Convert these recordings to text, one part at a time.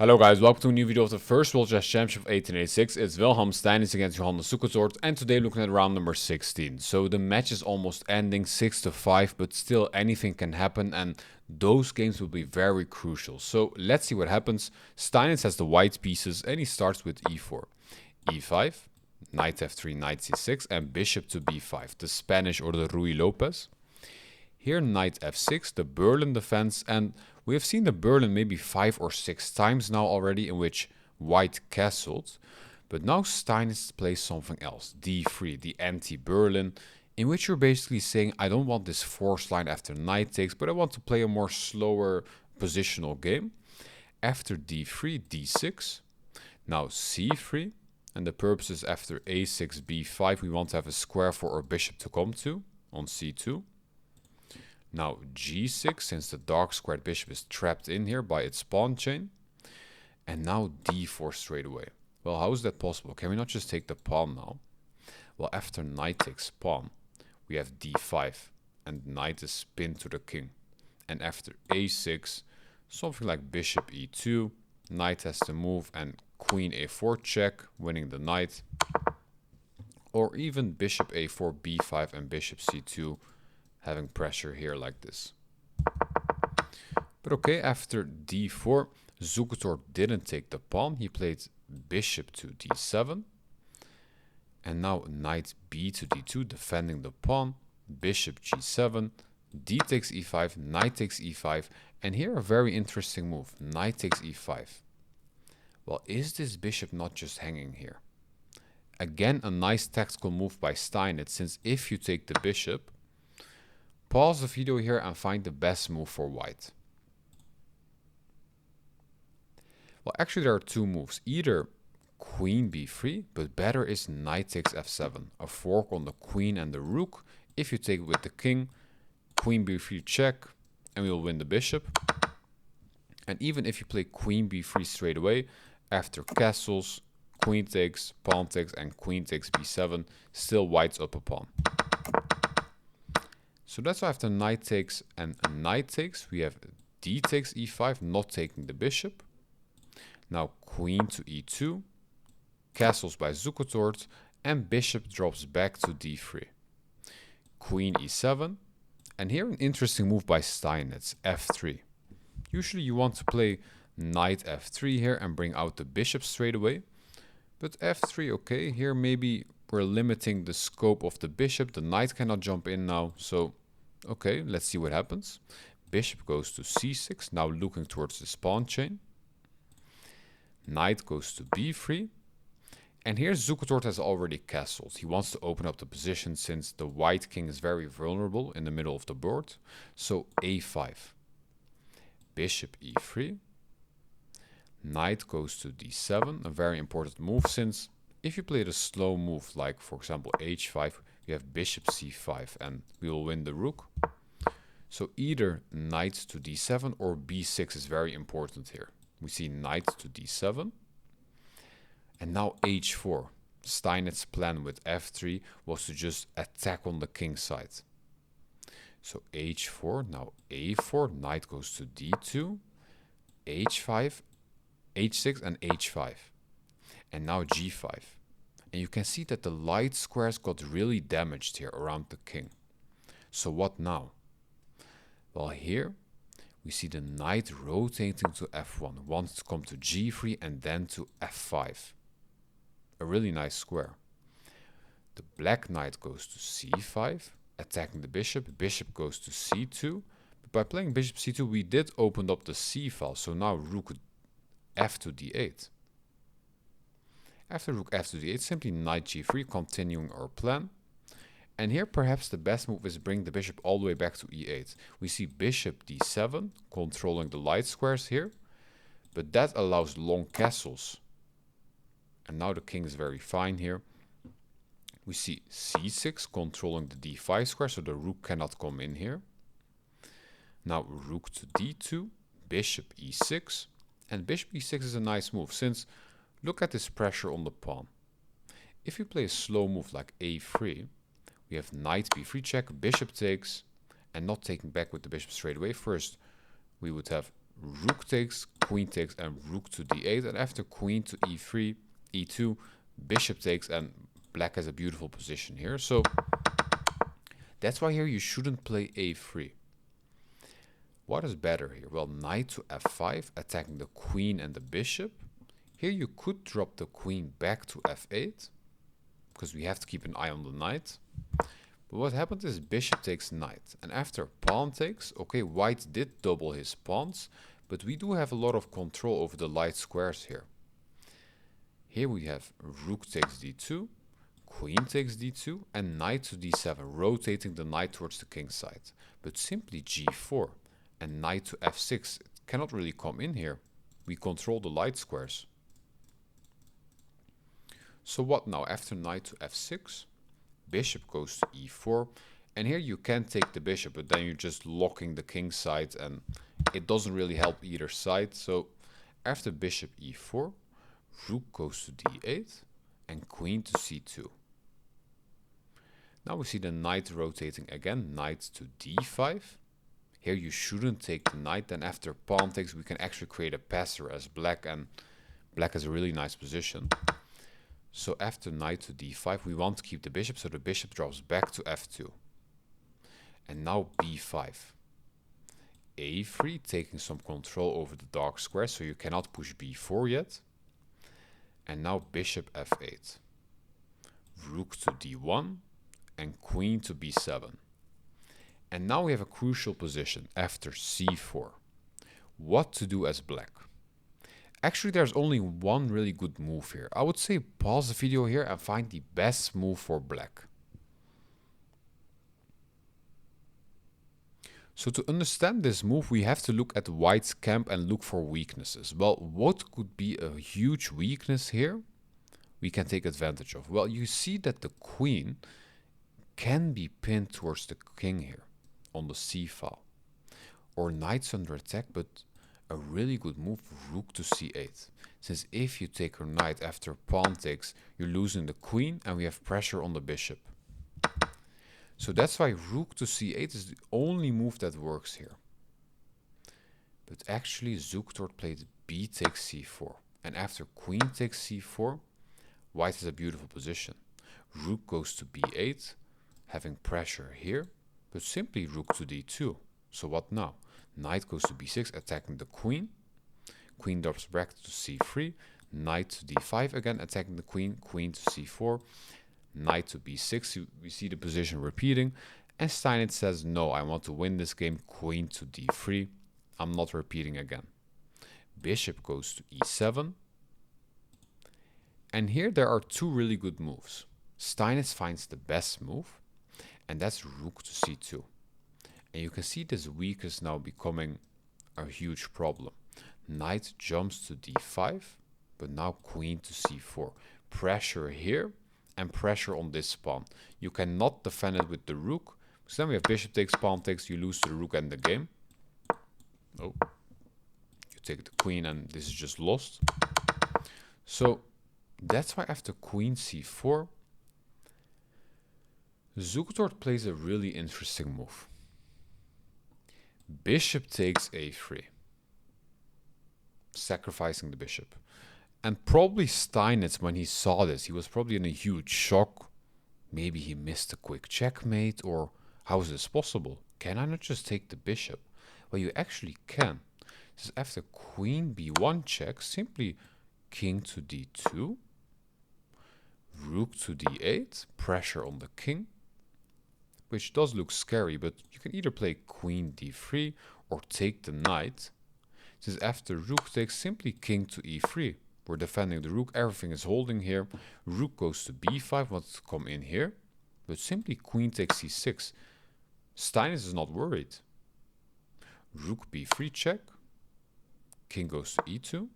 Hello guys, welcome to a new video of the first World Chess Championship of 1886. It's Wilhelm Steinitz against Zukertort, and today looking at round number 16. So the match is almost ending, 6-5, but still anything can happen, and those games will be very crucial. So let's see what happens. Steinitz has the white pieces, and he starts with e4, e5, knight f3, knight c6, and bishop to b5, the Spanish or the Ruy Lopez. Here knight f6, the Berlin defense, and we have seen the Berlin maybe 5 or 6 times now already in which white castled. But now Steinitz plays something else, d3, the anti-Berlin, in which you're basically saying, I don't want this force line after knight takes, but I want to play a more slower positional game. After d3, d6, now c3, and the purpose is after a6, b5, we want to have a square for our bishop to come to on c2. Now g6, since the dark squared bishop is trapped in here by its pawn chain. And now d4 straight away. Well, how is that possible? Can we not just take the pawn now? Well, after knight takes pawn, we have d5, and knight is pinned to the king. And after a6, something like bishop e2, knight has to move, and queen a4 check, winning the knight. Or even bishop a4, b5, and bishop c2, having pressure here like this. But okay, after d4, Zukertort didn't take the pawn. He played bishop to d7. And now knight b to d2, defending the pawn. Bishop g7, d takes e5, knight takes e5. And here a very interesting move, knight takes e5. Well, is this bishop not just hanging here? Again, a nice tactical move by Steinitz, since if you take the bishop, pause the video here and find the best move for white. Well, actually there are two moves. Either queen b3, but better is knight takes f7. A fork on the queen and the rook. If you take it with the king, queen b3 check, and we will win the bishop. And even if you play queen b3 straight away, after castles, queen takes, pawn takes, and queen takes b7, still white's up a pawn. So that's why after knight takes and knight takes, we have d takes e5, not taking the bishop. Now queen to e2, castles by Zukertort, and bishop drops back to d3. Queen e7, and here an interesting move by Steinitz, f3. Usually you want to play knight f3 here and bring out the bishop straight away. But f3, okay, here maybe we're limiting the scope of the bishop. The knight cannot jump in now, so okay, let's see what happens. Bishop goes to c6, now looking towards the pawn chain. Knight goes to b3. And here Zukertort has already castled. He wants to open up the position since the white king is very vulnerable in the middle of the board. So a5. Bishop e3. Knight goes to d7, a very important move since if you play the slow move like for example h5, we have bishop c5 and we will win the rook. So either knight to d7 or b6 is very important here. We see knight to d7. And now h4. Steinitz's plan with f3 was to just attack on the king side. So h4, now a4, knight goes to d2, h5, h6 and h5. And now g5. And you can see that the light squares got really damaged here around the king. So what now? Well, here we see the knight rotating to f1, wants to come to g3 and then to f5. A really nice square. The black knight goes to c5, attacking the bishop. Bishop goes to c2. But by playing bishop c2, we did open up the c file. So now rook f to d8. After rook f to d8, simply knight g3, continuing our plan. And here perhaps the best move is bring the bishop all the way back to e8. We see bishop d7, controlling the light squares here. But that allows long castles. And now the king is very fine here. We see c6, controlling the d5 square, so the rook cannot come in here. Now rook to d2, bishop e6. And bishop e6 is a nice move, since look at this pressure on the pawn. If you play a slow move like a3, we have knight b3 check, bishop takes, and not taking back with the bishop straight away. First, we would have rook takes, queen takes and rook to d8, and after queen to e3, e2, bishop takes, and black has a beautiful position here. So that's why here you shouldn't play a3. What is better here? Well, knight to f5, attacking the queen and the bishop. Here you could drop the queen back to f8, because we have to keep an eye on the knight. But what happened is bishop takes knight, and after pawn takes, okay, white did double his pawns, but we do have a lot of control over the light squares here. Here we have rook takes d2, queen takes d2, and knight to d7, rotating the knight towards the king side. But simply g4 and knight to f6, it cannot really come in here. We control the light squares. So what now? After knight to f6, bishop goes to e4, and here you can take the bishop, but then you're just locking the king side, and it doesn't really help either side. So after bishop e4, rook goes to d8, and queen to c2. Now we see the knight rotating again, knight to d5. Here you shouldn't take the knight, then after pawn takes we can actually create a passer as black, and black has a really nice position. So after knight to d5 we want to keep the bishop, so the bishop drops back to f2. And now b5. a3, taking some control over the dark square, so you cannot push b4 yet. And now bishop f8. Rook to d1 and queen to b7. And now we have a crucial position after c4. What to do as black? Actually, there's only one really good move here. I would say pause the video here and find the best move for black. So to understand this move, we have to look at white's camp and look for weaknesses. Well, what could be a huge weakness here we can take advantage of? Well, you see that the queen can be pinned towards the king here on the c file. Or knight's under attack, but a really good move, rook to c8. Since if you take her knight after pawn takes, you're losing the queen and we have pressure on the bishop. So that's why rook to c8 is the only move that works here. But actually Zukertort played b takes c4. And after queen takes c4, white has a beautiful position. Rook goes to b8, having pressure here, but simply rook to d2. So what now? Knight goes to b6, attacking the queen. Queen drops back to c3. Knight to d5 again, attacking the queen. Queen to c4. Knight to b6. We see the position repeating. And Steinitz says, no, I want to win this game. Queen to d3. I'm not repeating again. Bishop goes to e7. And here there are two really good moves. Steinitz finds the best move, and that's rook to c2. And you can see this weakness now becoming a huge problem. Knight jumps to d5, but now queen to c4. Pressure here and pressure on this pawn. You cannot defend it with the rook, because then we have bishop takes, pawn takes, you lose to the rook and the game. Oh, you take the queen and this is just lost. So that's why after queen c4, Zukertort plays a really interesting move. Bishop takes a3, sacrificing the bishop. And probably Steinitz, when he saw this, he was probably in a huge shock. Maybe he missed a quick checkmate, or how is this possible? Can I not just take the bishop? Well, you actually can. This is after queen b1 check, simply king to d2, rook to d8, pressure on the king, which does look scary, but you can either play queen d3 or take the knight. Since after rook takes, simply king to e3. We're defending the rook, everything is holding here. Rook goes to b5, wants to come in here, but simply queen takes c6. Steinitz is not worried. Rook b3 check, king goes to e2,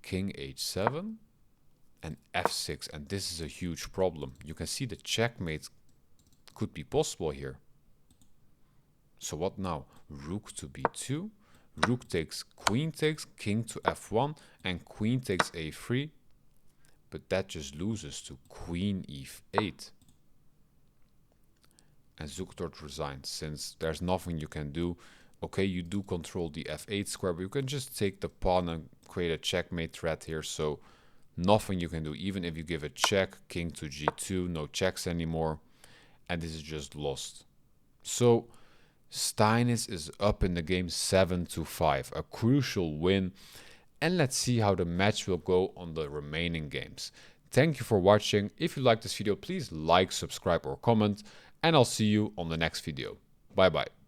king h7, and f6, and this is a huge problem. You can see the checkmate could be possible here. So what now? Rook to b2, rook takes, king to f1, and queen takes a3, but that just loses to queen e8. And Zukertort resigns, since there's nothing you can do. Okay, you do control the f8 square, but you can just take the pawn and create a checkmate threat here. So nothing you can do. Even if you give a check, king to g2, no checks anymore. And this is just lost. So Steinitz is up in the game 7-5, a crucial win. And let's see how the match will go on the remaining games. Thank you for watching. If you like this video, please like, subscribe or comment. And I'll see you on the next video. Bye bye.